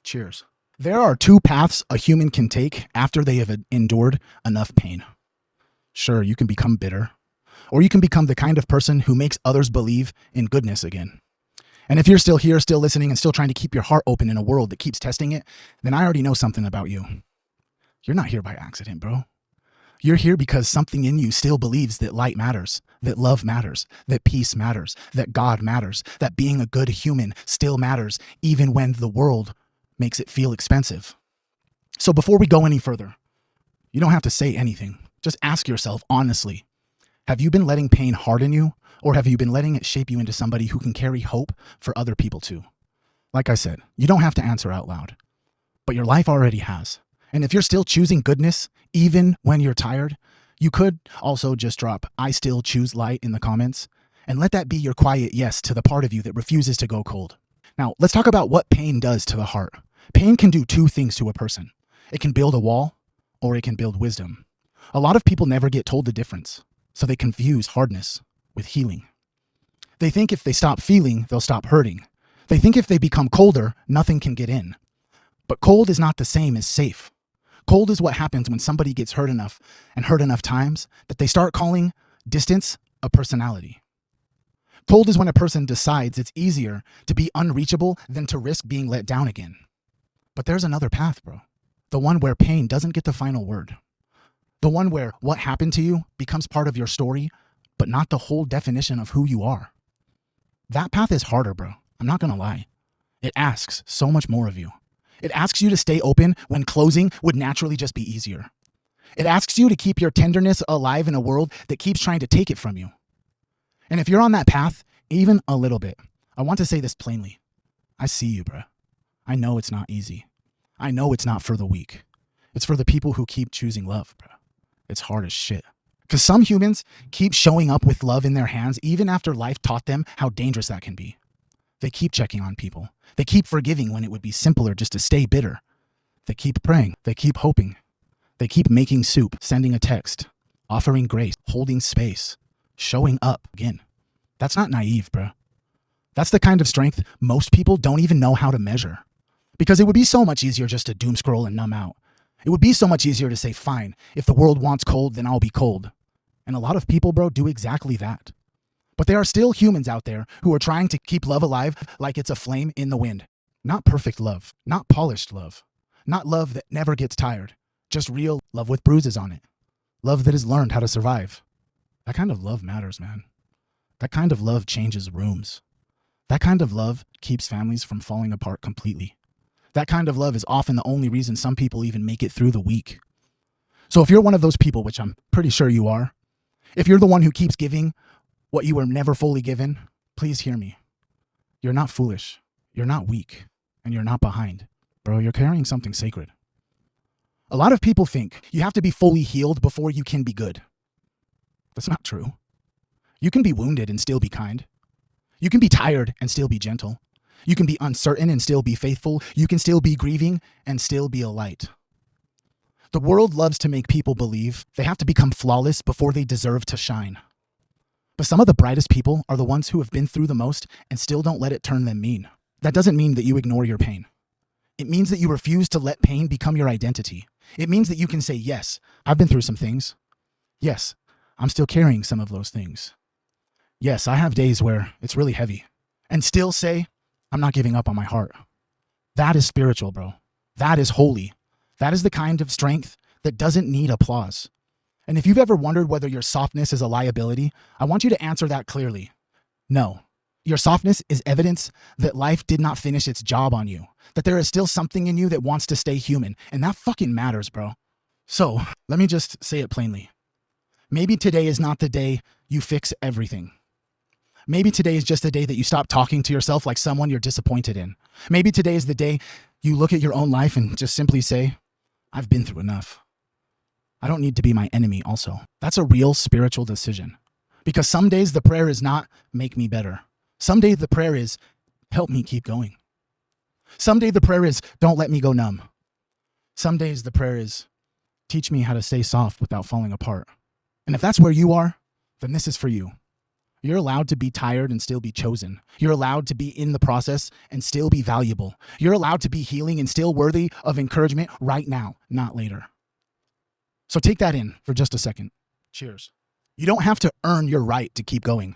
Cheers. There are two paths a human can take after they have endured enough pain. Sure, you can become bitter, or you can become the kind of person who makes others believe in goodness again. And if you're still here, still listening, and still trying to keep your heart open in a world that keeps testing it, then I already know something about you. You're not here by accident, bro. You're here because something in you still believes that light matters, that love matters, that peace matters, that God matters, that being a good human still matters, even when the world makes it feel expensive. So before we go any further, you don't have to say anything. Just ask yourself honestly, have you been letting pain harden you, or have you been letting it shape you into somebody who can carry hope for other people too? Like I said, you don't have to answer out loud, but your life already has. And if you're still choosing goodness, even when you're tired, you could also just drop "I still choose light" in the comments and let that be your quiet yes to the part of you that refuses to go cold. Now, let's talk about what pain does to the heart. Pain can do two things to a person. It can build a wall, or it can build wisdom. A lot of people never get told the difference, so they confuse hardness with healing. They think if they stop feeling, they'll stop hurting. They think if they become colder, nothing can get in. But cold is not the same as safe. Cold is what happens when somebody gets hurt enough and hurt enough times that they start calling distance a personality. Cold is when a person decides it's easier to be unreachable than to risk being let down again. But there's another path, bro. The one where pain doesn't get the final word. The one where what happened to you becomes part of your story, but not the whole definition of who you are. That path is harder, bro. I'm not gonna lie. It asks so much more of you. It asks you to stay open when closing would naturally just be easier. It asks you to keep your tenderness alive in a world that keeps trying to take it from you. And if you're on that path, even a little bit, I want to say this plainly. I see you, bro. I know it's not easy. I know it's not for the weak. It's for the people who keep choosing love, bro. It's hard as shit. Because some humans keep showing up with love in their hands even after life taught them how dangerous that can be. They keep checking on people. They keep forgiving when it would be simpler just to stay bitter. They keep praying. They keep hoping. They keep making soup, sending a text, offering grace, holding space, showing up again. That's not naive, bro. That's the kind of strength most people don't even know how to measure. Because it would be so much easier just to doom scroll and numb out. It would be so much easier to say, fine, if the world wants cold, then I'll be cold. And a lot of people, bro, do exactly that. But there are still humans out there who are trying to keep love alive like it's a flame in the wind. Not perfect love, not polished love, not love that never gets tired, just real love with bruises on it. Love that has learned how to survive. That kind of love matters, man. That kind of love changes rooms. That kind of love keeps families from falling apart completely. That kind of love is often the only reason some people even make it through the week. So if you're one of those people, which I'm pretty sure you are, if you're the one who keeps giving what you were never fully given, please hear me. You're not foolish. You're not weak. And you're not behind. Bro, you're carrying something sacred. A lot of people think you have to be fully healed before you can be good. That's not true. You can be wounded and still be kind. You can be tired and still be gentle. You can be uncertain and still be faithful. You can still be grieving and still be a light. The world loves to make people believe they have to become flawless before they deserve to shine. But some of the brightest people are the ones who have been through the most and still don't let it turn them mean. That doesn't mean that you ignore your pain. It means that you refuse to let pain become your identity. It means that you can say, yes, I've been through some things. Yes, I'm still carrying some of those things. Yes, I have days where it's really heavy. And still say, I'm not giving up on my heart. That is spiritual, bro. That is holy. That is the kind of strength that doesn't need applause. And if you've ever wondered whether your softness is a liability, I want you to answer that clearly. No. Your softness is evidence that life did not finish its job on you, that there is still something in you that wants to stay human, and that fucking matters, bro. So, let me just say it plainly. Maybe today is not the day you fix everything. Maybe today is just the day that you stop talking to yourself like someone you're disappointed in. Maybe today is the day you look at your own life and just simply say, I've been through enough. I don't need to be my enemy also. That's a real spiritual decision. Because some days the prayer is not, make me better. Some days the prayer is, help me keep going. Some day the prayer is, don't let me go numb. Some days the prayer is, teach me how to stay soft without falling apart. And if that's where you are, then this is for you. You're allowed to be tired and still be chosen. You're allowed to be in the process and still be valuable. You're allowed to be healing and still worthy of encouragement right now, not later. So take that in for just a second. Cheers. You don't have to earn your right to keep going.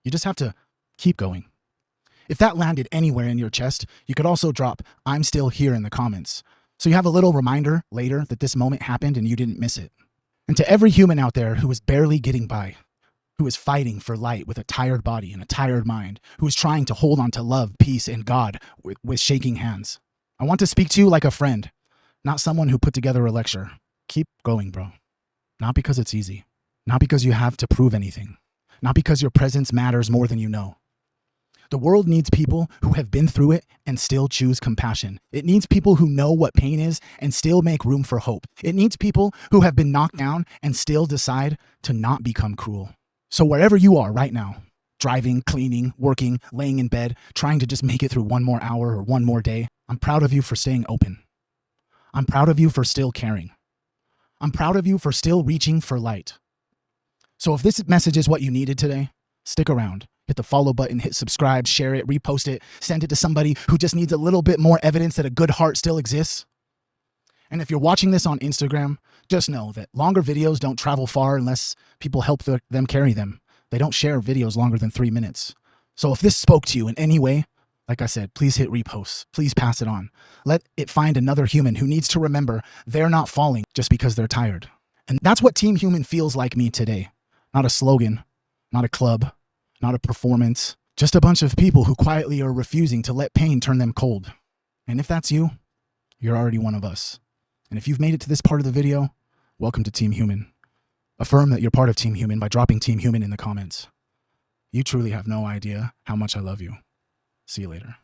You just have to keep going. If that landed anywhere in your chest, you could also drop "I'm still here" in the comments, so you have a little reminder later that this moment happened and you didn't miss it. And to every human out there who is barely getting by, who is fighting for light with a tired body and a tired mind, who is trying to hold on to love, peace, and God with shaking hands, I want to speak to you like a friend, not someone who put together a lecture. Keep going, bro. Not because it's easy. Not because you have to prove anything. Not because your presence matters more than you know. The world needs people who have been through it and still choose compassion. It needs people who know what pain is and still make room for hope. It needs people who have been knocked down and still decide to not become cruel. So wherever you are right now, driving, cleaning, working, laying in bed, trying to just make it through one more hour or one more day, I'm proud of you for staying open. I'm proud of you for still caring. I'm proud of you for still reaching for light. So if this message is what you needed today, stick around. Hit the follow button, hit subscribe, share it, repost it, send it to somebody who just needs a little bit more evidence that a good heart still exists. And if you're watching this on Instagram, just know that longer videos don't travel far unless people help them carry them. They don't share videos longer than 3 minutes. So if this spoke to you in any way, like I said, please hit repost. Please pass it on. Let it find another human who needs to remember they're not falling just because they're tired. And that's what Team Human feels like me today. Not a slogan, not a club, not a performance, just a bunch of people who quietly are refusing to let pain turn them cold. And if that's you, you're already one of us. And if you've made it to this part of the video, welcome to Team Human. Affirm that you're part of Team Human by dropping Team Human in the comments. You truly have no idea how much I love you. See you later.